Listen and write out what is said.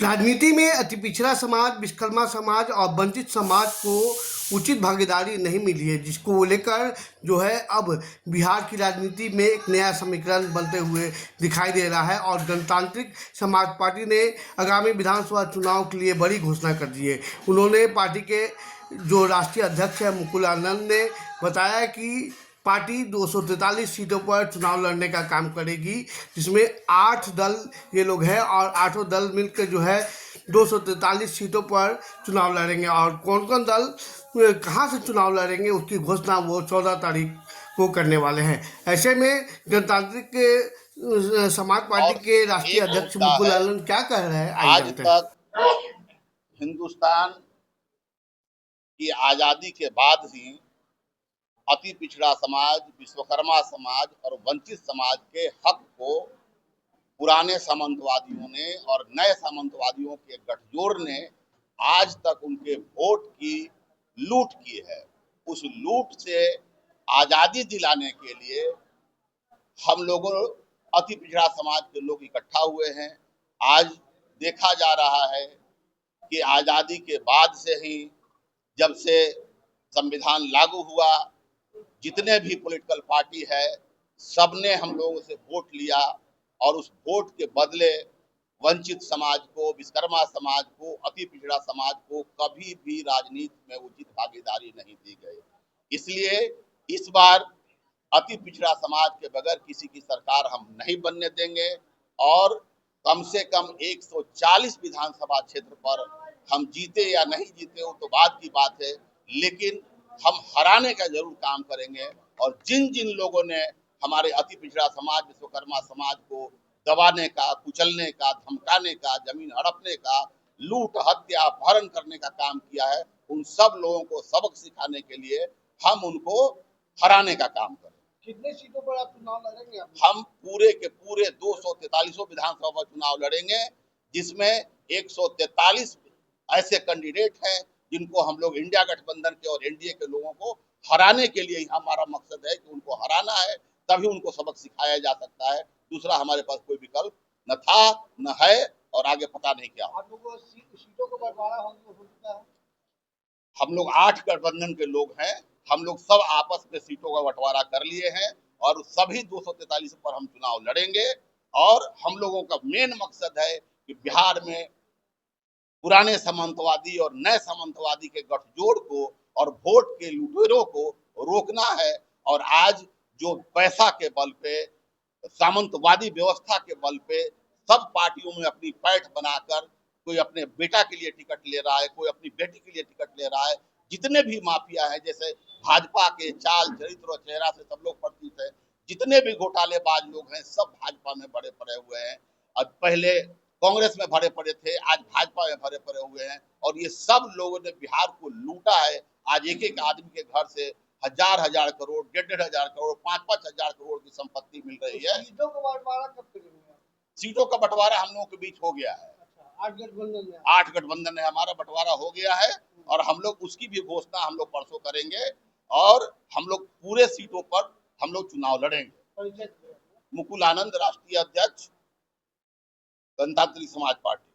राजनीति में अति पिछड़ा समाज, विश्वकर्मा समाज और वंचित समाज को उचित भागीदारी नहीं मिली है, जिसको लेकर जो है अब बिहार की राजनीति में एक नया समीकरण बनते हुए दिखाई दे रहा है। और गणतांत्रिक समाज पार्टी ने आगामी विधानसभा चुनाव के लिए बड़ी घोषणा कर दी है। उन्होंने पार्टी के जो राष्ट्रीय अध्यक्ष है मुकुल आनंद ने बताया कि पार्टी 243 सीटों पर चुनाव लड़ने का काम करेगी, जिसमें 8 दल ये लोग हैं और 8 दल मिलकर जो है 243 सीटों पर चुनाव लड़ेंगे। और कौन कौन दल कहां से चुनाव लड़ेंगे उसकी घोषणा वो 14 तारीख को करने वाले हैं। ऐसे में गणतांत्रिक समाज पार्टी के राष्ट्रीय अध्यक्ष मुकुल आनंद क्या कह रहे हैं, आइए आज तक हिंदुस्तान की आजादी के बाद ही अति पिछड़ा समाज, विश्वकर्मा समाज और वंचित समाज के हक को पुराने सामंतवादियों ने और नए सामंतवादियों के गठजोड़ ने आज तक उनके वोट की लूट की है। उस लूट से आजादी दिलाने के लिए हम लोगों अति पिछड़ा समाज के लोग इकट्ठा हुए हैं। आज देखा जा रहा है कि आजादी के बाद से ही, जब से संविधान लागू हुआ, जितने भी पॉलिटिकल पार्टी है सबने हम लोगों से वोट लिया और उस वोट के बदले वंचित समाज को, विश्वकर्मा समाज को, अति पिछड़ा समाज को कभी भी राजनीति में उचित भागीदारी नहीं दी गई। इसलिए इस बार अति पिछड़ा समाज के बगैर किसी की सरकार हम नहीं बनने देंगे और कम से कम 140 विधानसभा क्षेत्र पर हम जीते या नहीं जीते वो तो बाद की बात है, लेकिन हम हराने का जरूर काम करेंगे। और जिन जिन लोगों ने हमारे अति पिछड़ा समाज, विश्वकर्मा समाज को दबाने का, कुचलने का, धमकाने का, जमीन हड़पने का, लूट, हत्या, अपहरण करने का काम किया है, उन सब लोगों को सबक सिखाने के लिए हम उनको हराने का काम करें। कितने सीटों पर आप चुनाव लड़ेंगे? हम पूरे के पूरे 243 विधानसभा चुनाव लड़ेंगे, जिसमें 143 ऐसे कैंडिडेट हैं जिनको हम लोग इंडिया गठबंधन के और एनडीए के लोगों को हराने के लिए हमारा मकसद है कि उनको हराना है, तभी उनको सबक सिखाया जा सकता है। दूसरा हमारे पास कोई विकल्प न था, न है और आगे पता नहीं क्या होगा। आप लोगों को सीटों का बंटवारा हो चुका है। हम लोग 8 गठबंधन के लोग हैं, हम लोग सब आपस में सीटों का बंटवारा कर लिए हैं और सभी 243 पर हम चुनाव लड़ेंगे। और हम लोगों का मेन मकसद है कि बिहार में पुराने सामंतवादी और नए सामंतवादी के गठजोड़ को और वोट के लुटेरों को रोकना है। और आज जो पैसा के बल पे, सामंतवादी व्यवस्था के बल पे सब पार्टियों में अपनी पैठ बनाकर कोई अपने बेटा के लिए टिकट ले रहा है, कोई अपनी बेटी के लिए टिकट ले रहा है। जितने भी माफिया है, जैसे भाजपा के चाल, चरित्र और चेहरा से सब लोग परिचित है, जितने भी घोटालेबाज लोग हैं सब भाजपा में भरे पड़े हुए हैं। और पहले कांग्रेस में भरे पड़े थे, आज भाजपा में भरे पड़े हुए हैं और ये सब लोगों ने बिहार को लूटा है। आज एक एक आदमी के घर से हजार हजार करोड़, 1.5 हजार करोड़, 5-5 हजार करोड़ की संपत्ति मिल रही है। सीटों का बंटवारा कब करेंगे? सीटों का बंटवारा हम लोगों के बीच हो गया है। 8 गठबंधन है। 8 गठबंधन है, हमारा बंटवारा हो गया है और हम लोग उसकी भी घोषणा हम लोग परसों करेंगे और हम लोग पूरे सीटों पर हम लोग चुनाव लड़ेंगे। मुकुल आनंद, राष्ट्रीय अध्यक्ष, गणतांत्रिक समाज पार्टी।